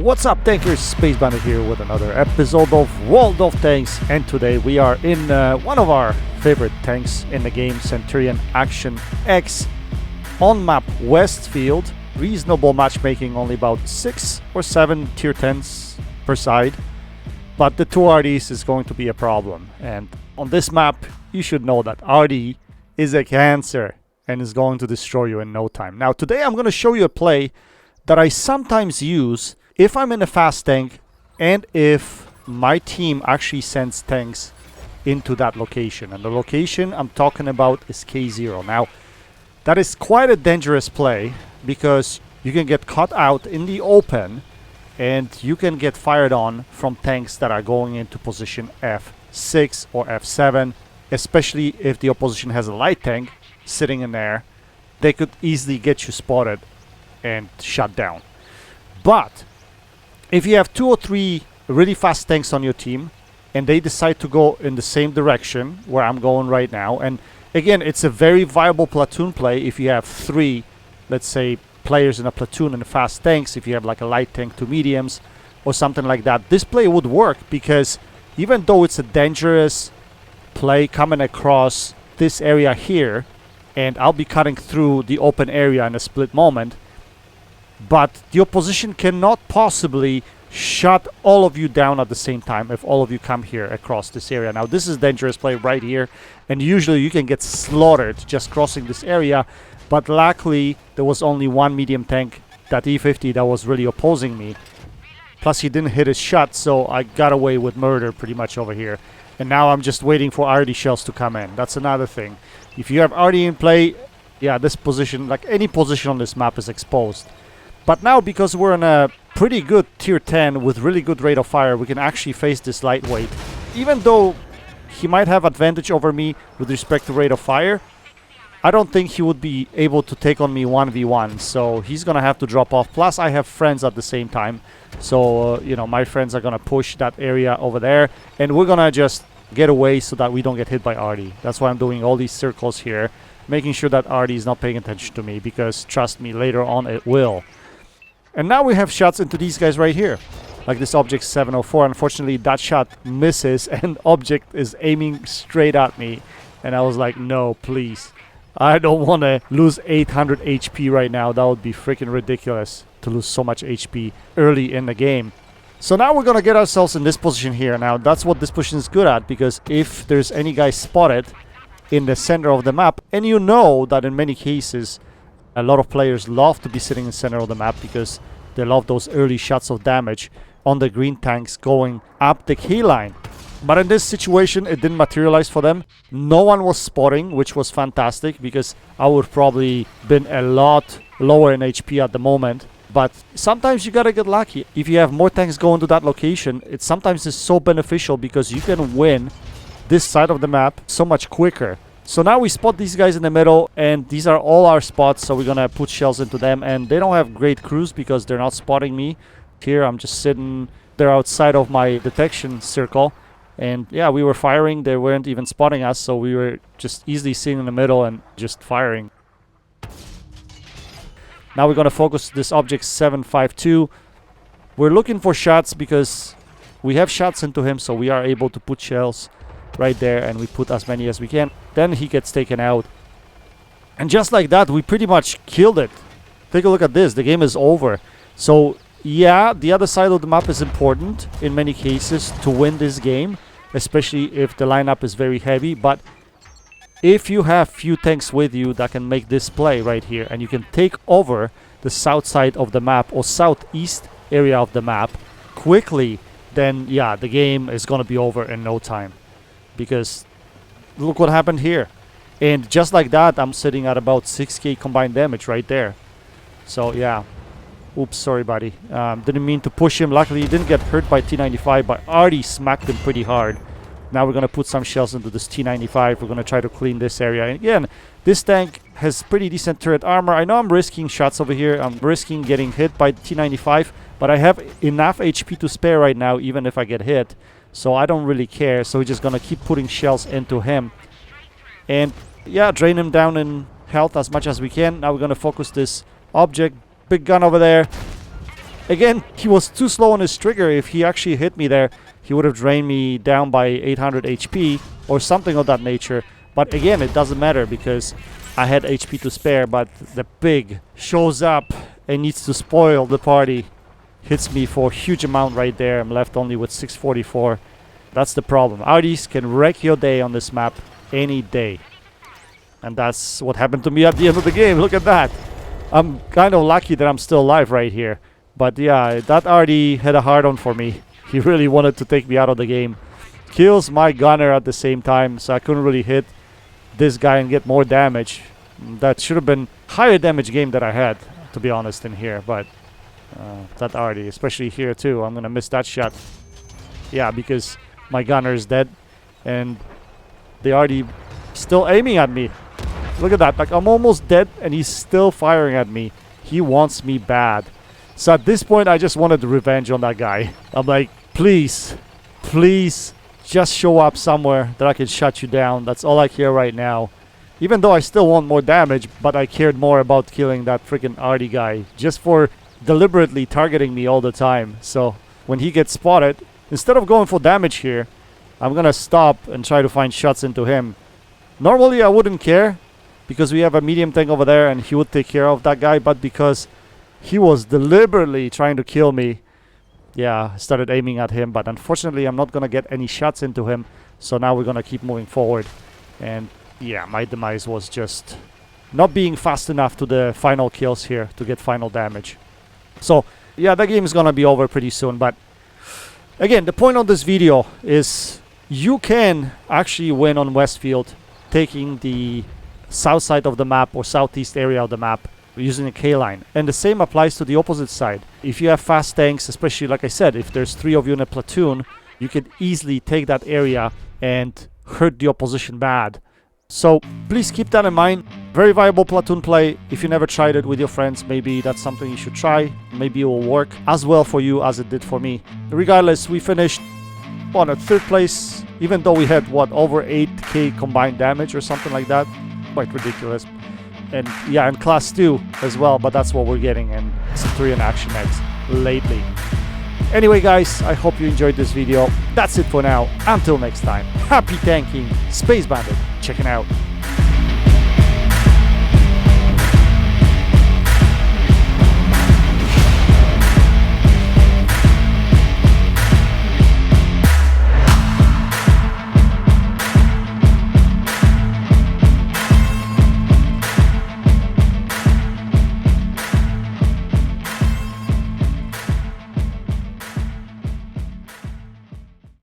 What's up, tankers? Space Bandit here with another episode of World of Tanks, and today we are in one of our favorite tanks in the game, Centurion Action X, on map Westfield. Reasonable matchmaking, only about 6 or 7 tier 10s per side, but the 2 RDs is going to be a problem. And on this map, you should know that RD is a cancer and is going to destroy you in no time. Now today I'm going to show you a play that I sometimes use if I'm in a fast tank and if my team actually sends tanks into that location. And the location I'm talking about is K0. Now, that is quite a dangerous play because you can get caught out in the open and you can get fired on from tanks that are going into position F6 or F7, especially if the opposition has a light tank sitting in there. They could easily get you spotted and shut down. But if you have 2 or 3 really fast tanks on your team and they decide to go in the same direction where I'm going right now, and again, it's a very viable platoon play if you have 3, let's say, players in a platoon and fast tanks. If you have like a light tank, 2 mediums or something like that, this play would work because even though it's a dangerous play coming across this area here, and I'll be cutting through the open area in a split moment, but the opposition cannot possibly shut all of you down at the same time if all of you come here across this area. Now this is dangerous play right here, and usually you can get slaughtered just crossing this area, but luckily there was only 1 medium tank, that E50, that was really opposing me. Plus he didn't hit his shot, so I got away with murder pretty much over here. And now I'm just waiting for RD shells to come in. That's another thing. If you have RD in play, yeah, this position, like any position on this map, is exposed. But now, because we're in a pretty good tier 10 with really good rate of fire, we can actually face this lightweight. Even though he might have advantage over me with respect to rate of fire, I don't think he would be able to take on me 1v1. So he's going to have to drop off. Plus, I have friends at the same time. So, you know, my friends are going to push that area over there. And we're going to just get away so that we don't get hit by RD. That's why I'm doing all these circles here, making sure that RD is not paying attention to me, because trust me, later on it will. And now we have shots into these guys right here, like this object 704. Unfortunately, that shot misses and object is aiming straight at me. And I was like, no, please. I don't want to lose 800 HP right now. That would be freaking ridiculous to lose so much HP early in the game. So now we're going to get ourselves in this position here. Now, that's what this position is good at, because if there's any guy spotted in the center of the map, and you know that in many cases, a lot of players love to be sitting in the center of the map because they love those early shots of damage on the green tanks going up the K line. But in this situation, it didn't materialize for them. No one was spotting, which was fantastic, because I would probably been a lot lower in HP at the moment. But sometimes you gotta get lucky. If you have more tanks going to that location, it sometimes is so beneficial because you can win this side of the map so much quicker. So now we spot these guys in the middle, and these are all our spots, so we're gonna put shells into them. And they don't have great crews because they're not spotting me. Here I'm just sitting, they're outside of my detection circle. And yeah, we were firing, they weren't even spotting us, so we were just easily sitting in the middle and just firing. Now we're gonna focus this object 752. We're looking for shots because we have shots into him, so we are able to put shells right there, and we put as many as we can. Then he gets taken out, and just like that, we pretty much killed it. Take a look at this. The game is over. So yeah, the other side of the map is important in many cases to win this game, especially if the lineup is very heavy. But if you have few tanks with you that can make this play right here, and you can take over the south side of the map or southeast area of the map quickly, then yeah, the game is gonna be over in no time. Because look what happened here. And just like that, I'm sitting at about 6k combined damage right there. So yeah. Oops, sorry buddy. Didn't mean to push him. Luckily he didn't get hurt by T95, but already smacked him pretty hard. Now we're going to put some shells into this T95. We're going to try to clean this area. And again, this tank has pretty decent turret armor. I know I'm risking shots over here. I'm risking getting hit by T95, but I have enough HP to spare right now, even if I get hit. So I don't really care. So we're just going to keep putting shells into him. And yeah, drain him down in health as much as we can. Now we're going to focus this object. Big gun over there. Again, he was too slow on his trigger. If he actually hit me there, he would have drained me down by 800 HP or something of that nature. But again, it doesn't matter because I had HP to spare. But the pig shows up and needs to spoil the party. Hits me for a huge amount right there. I'm left only with 644. That's the problem. Arties can wreck your day on this map any day. And that's what happened to me at the end of the game. Look at that. I'm kind of lucky that I'm still alive right here. But yeah, that Artie had a hard-on for me. He really wanted to take me out of the game. Kills my gunner at the same time, so I couldn't really hit this guy and get more damage. That should have been higher damage game that I had, to be honest, in here. But that Artie, especially here too, I'm going to miss that shot. Yeah, because my gunner is dead. And the Artie still aiming at me. Look at that. Like, I'm almost dead and he's still firing at me. He wants me bad. So at this point, I just wanted revenge on that guy. I'm like, please, please, just show up somewhere that I can shut you down. That's all I care right now. Even though I still want more damage, but I cared more about killing that freaking Artie guy. Just for deliberately targeting me all the time. So when he gets spotted, instead of going for damage here, I'm gonna stop and try to find shots into him. Normally I wouldn't care, because we have a medium tank over there and he would take care of that guy, but because he was deliberately trying to kill me, yeah, I started aiming at him, but unfortunately I'm not gonna get any shots into him, so now we're gonna keep moving forward. And yeah, my demise was just not being fast enough to the final kills here to get final damage. So yeah, that game is gonna be over pretty soon, but again, the point of this video is you can actually win on Westfield taking the south side of the map or southeast area of the map using a K-line. And the same applies to the opposite side. If you have fast tanks, especially like I said, if there's 3 of you in a platoon, you can easily take that area and hurt the opposition bad. So please keep that in mind. Very viable platoon play. If you never tried it with your friends, maybe that's something you should try. Maybe it will work as well for you as it did for me. Regardless, we finished on a 3rd place, even though we had, what, over 8k combined damage or something like that. Quite ridiculous. And yeah, in class 2 as well, but that's what we're getting in Centurion Action X lately. Anyway guys, I hope you enjoyed this video. That's it for now. Until next time, happy tanking, Space Bandit checking out.